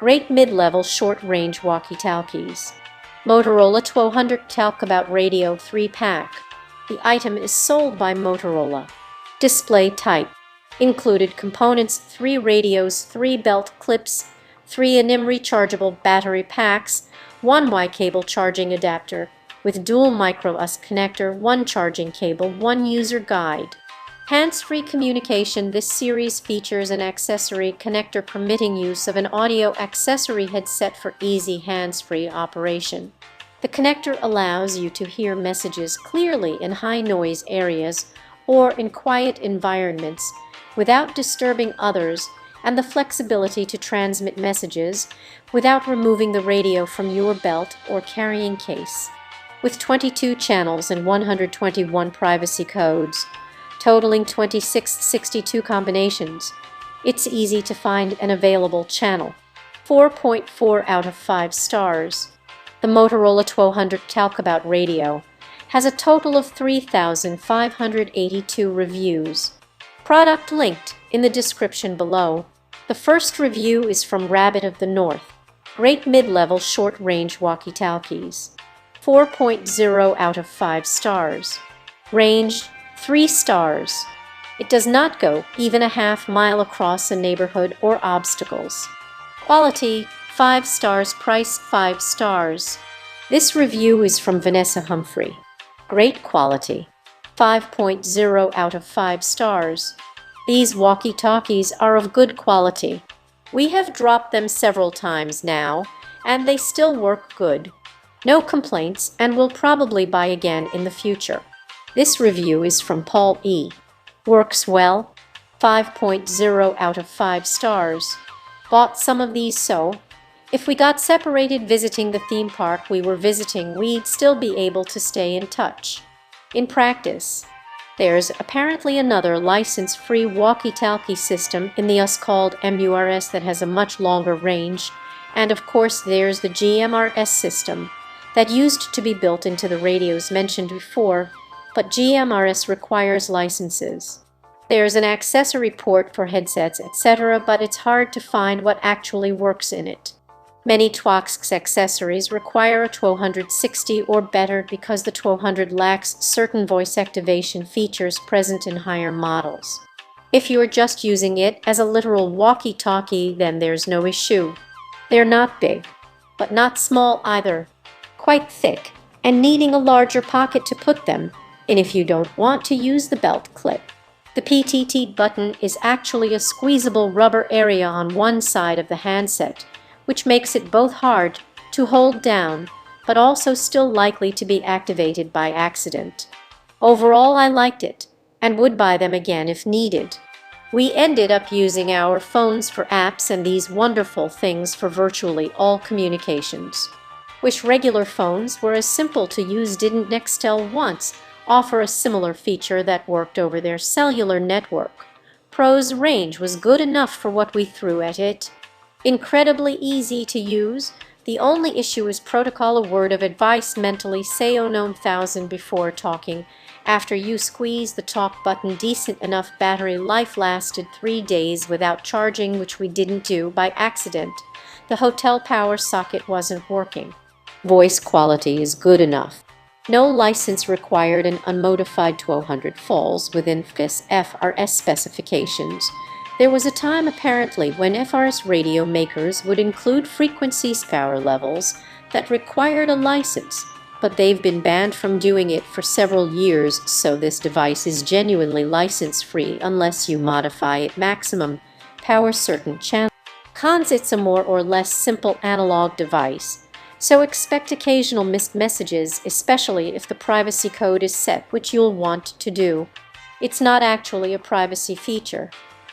Great mid-level short-range walkie-talkies. Motorola T200 Talkabout Radio 3-pack. The item is sold by Motorola. Display type. Included components: 3 radios, 3 belt clips, 3 NIM rechargeable battery packs, 1 Y-cable charging adapter with dual micro-USB connector, 1 charging cable, 1 user guide. Hands-free communication. This series features an accessory connector permitting use of an audio accessory headset for easy hands-free operation. The connector allows you to hear messages clearly in high-noise areas or in quiet environments without disturbing others, and the flexibility to transmit messages without removing the radio from your belt or carrying case. With 22 channels and 121 privacy codes, totaling 2662 combinations, it's easy to find an available channel. 4.4 out of 5 stars. The Motorola T200 Talkabout Radio has a total of 3,582 reviews. Product linked in the description below. The first review is from Rabbit of the North. Great mid-level short-range walkie-talkies. 4.0 out of 5 stars. Range 3 stars. It does not go even a half mile across a neighborhood or obstacles. Quality 5 stars. Price 5 stars. This review is from Vanessa Humphrey. Great quality. 5.0 out of 5 stars. These walkie-talkies are of good quality. We have dropped them several times now, and they still work good. No complaints, and will probably buy again in the future. This review is from Paul E. Works well. 5.0 out of 5 stars. Bought some of these, so if we got separated visiting the theme park we were visiting, we'd still be able to stay in touch. In practice, there's apparently another license-free walkie-talkie system in the US called MURS that has a much longer range, and of course there's the GMRS system that used to be built into the radios mentioned before, but GMRS requires licenses. There's an accessory port for headsets, etc., but it's hard to find what actually works in it. Many TWACS accessories require a T260 or better because the T200 lacks certain voice activation features present in higher models. If you're just using it as a literal walkie-talkie, then there's no issue. They're not big, but not small either. Quite thick, and needing a larger pocket to put them in if you don't want to use the belt clip. The PTT button is actually a squeezable rubber area on one side of the handset, which makes it both hard to hold down, but also still likely to be activated by accident. Overall, I liked it, and would buy them again if needed. We ended up using our phones for apps and these wonderful things for virtually all communications. Wish regular phones were as simple to use. Didn't Nextel once offer a similar feature that worked over their cellular network? Pro's range was good enough for what we threw at it. Incredibly easy to use. The only issue is protocol. A word of advice: mentally say "oh no 1000" before talking. After you squeeze the talk button decent enough, battery life lasted 3 days without charging, which we didn't do by accident. The hotel power socket wasn't working. Voice quality is good enough. No license required, and unmodified T200 falls within FRS specifications. There was a time apparently when FRS radio makers would include frequencies power levels that required a license, but they've been banned from doing it for several years, so this device is genuinely license-free unless you modify it maximum power certain channels. Cons: it's a more or less simple analog device, so expect occasional missed messages, especially if the privacy code is set, which you'll want to do. It's not actually a privacy feature,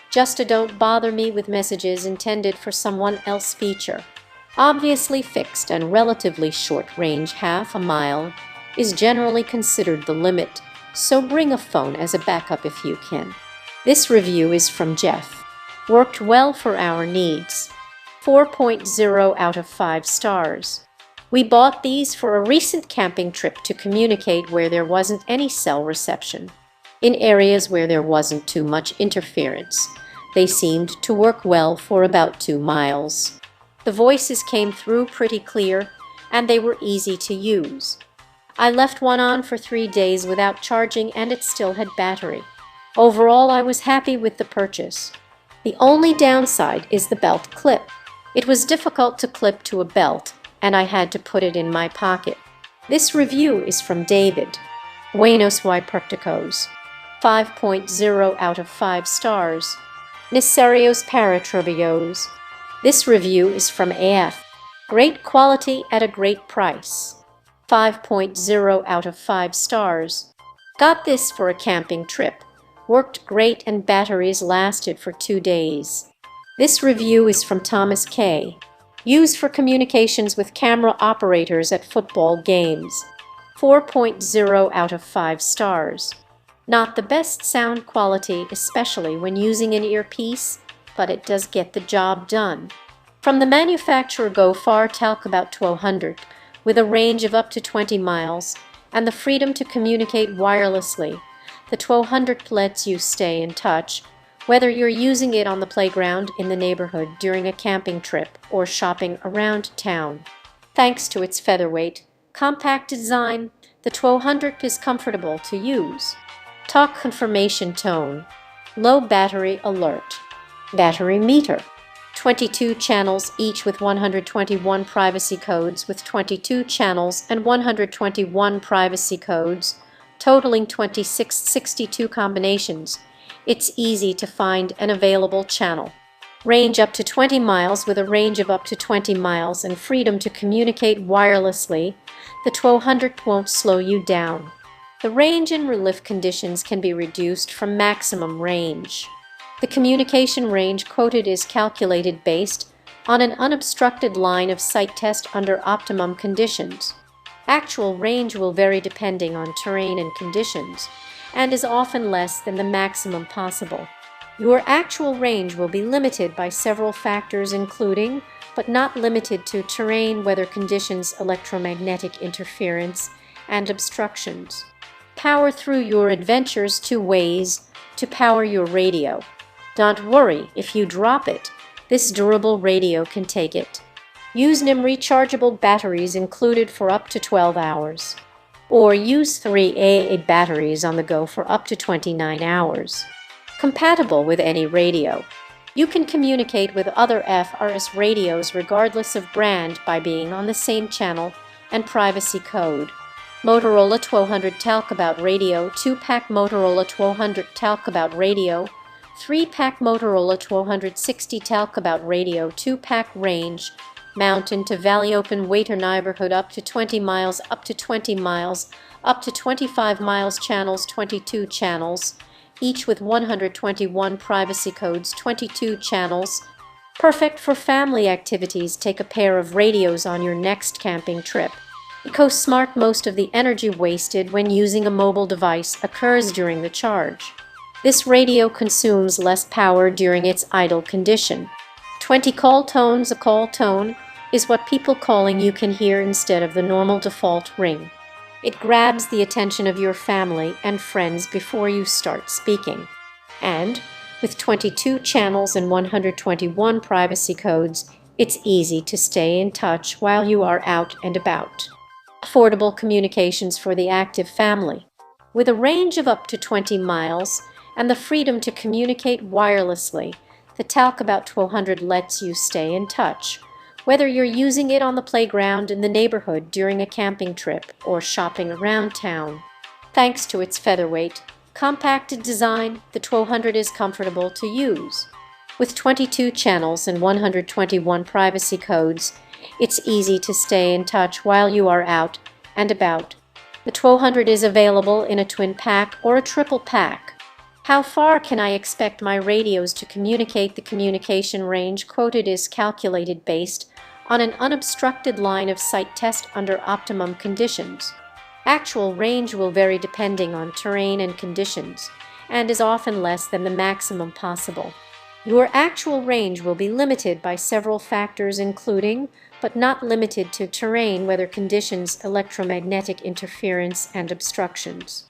just a "don't bother me with messages intended for someone else" feature. Obviously fixed and relatively short range, half a mile, is generally considered the limit, so bring a phone as a backup if you can. This review is from Jeff. Worked well for our needs. 4.0 out of 5 stars. We bought these for a recent camping trip to communicate where there wasn't any cell reception. In areas where there wasn't too much interference, they seemed to work well for about 2 miles. The voices came through pretty clear, and they were easy to use. I left one on for 3 days without charging, and it still had battery. Overall, I was happy with the purchase. The only downside is the belt clip. It was difficult to clip to a belt, and I had to put it in my pocket. This review is from David. Buenos y practicos. 5.0 out of 5 stars. Necesarios para trabajos. This review is from AF. Great quality at a great price. 5.0 out of 5 stars. Got this for a camping trip. Worked great and batteries lasted for 2 days. This review is from Thomas K. Used for communications with camera operators at football games. 4.0 out of 5 stars. Not the best sound quality, especially when using an earpiece, but it does get the job done. From the manufacturer Go Far Talkabout 1200, with a range of up to 20 miles and the freedom to communicate wirelessly, the 1200 lets you stay in touch, whether you're using it on the playground in the neighborhood during a camping trip or shopping around town. Thanks to its featherweight, compact design, the 1200 is comfortable to use. Talk confirmation tone. Low battery alert. Battery meter. 22 channels, each with 121 privacy codes, with 22 channels and 121 privacy codes, totaling 2662 combinations. It's easy to find an available channel. Range up to 20 miles with a range of up to 20 miles and freedom to communicate wirelessly. The 1200 won't slow you down. The range in relief conditions can be reduced from maximum range. The communication range quoted is calculated based on an unobstructed line of sight test under optimum conditions. Actual range will vary depending on terrain and conditions, and is often less than the maximum possible. Your actual range will be limited by several factors including, but not limited to, terrain, weather conditions, electromagnetic interference, and obstructions. Power through your adventures. 2 ways to power your radio. Don't worry if you drop it, this durable radio can take it. Use NIM rechargeable batteries included for up to 12 hours. Or use 3 AA batteries on the go for up to 29 hours. Compatible with any radio. You can communicate with other FRS radios regardless of brand by being on the same channel and privacy code. Motorola 1200 Talkabout Radio, 2-pack Motorola 1200 Talkabout Radio, 3-pack Motorola 1260 Talkabout Radio, 2-pack range, mountain to valley, open weight or neighborhood up to 20 miles, up to 20 miles, up to 25 miles, channels 22 channels, each with 121 privacy codes, 22 channels. Perfect for family activities. Take a pair of radios on your next camping trip. EcoSmart. Most of the energy wasted when using a mobile device occurs during the charge. This radio consumes less power during its idle condition. 20 call tones. A call tone is what people calling you can hear instead of the normal default ring. It grabs the attention of your family and friends before you start speaking. And with 22 channels and 121 privacy codes, it's easy to stay in touch while you are out and about. Affordable communications for the active family. With a range of up to 20 miles and the freedom to communicate wirelessly, the Talkabout 1200 lets you stay in touch, whether you're using it on the playground in the neighborhood during a camping trip or shopping around town. Thanks to its featherweight, compacted design, the 1200 is comfortable to use. With 22 channels and 121 privacy codes, it's easy to stay in touch while you are out and about. The 1200 is available in a twin pack or a triple pack. How far can I expect my radios to communicate? The communication range quoted is calculated based on an unobstructed line of sight test under optimum conditions. Actual range will vary depending on terrain and conditions, and is often less than the maximum possible. Your actual range will be limited by several factors including, but not limited to, terrain, weather conditions, electromagnetic interference, and obstructions.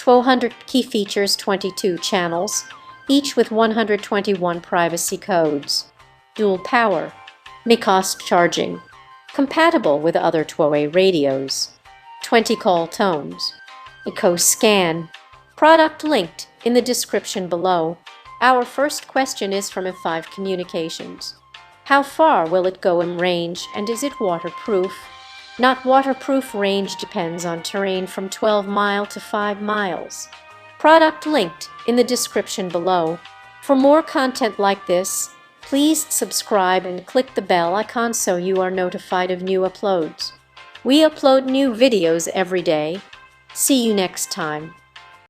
1200 key features. 22 channels, each with 121 privacy codes. Dual power. May cost charging. Compatible with other Huawei radios. 20 call tones. Eco scan. Product linked in the description below. Our first question is from F5 Communications. How far will it go in range, and is it waterproof? Not waterproof. Range depends on terrain from 12 miles to 5 miles. Product linked in the description below. For more content like this, please subscribe and click the bell icon so you are notified of new uploads. We upload new videos every day. See you next time.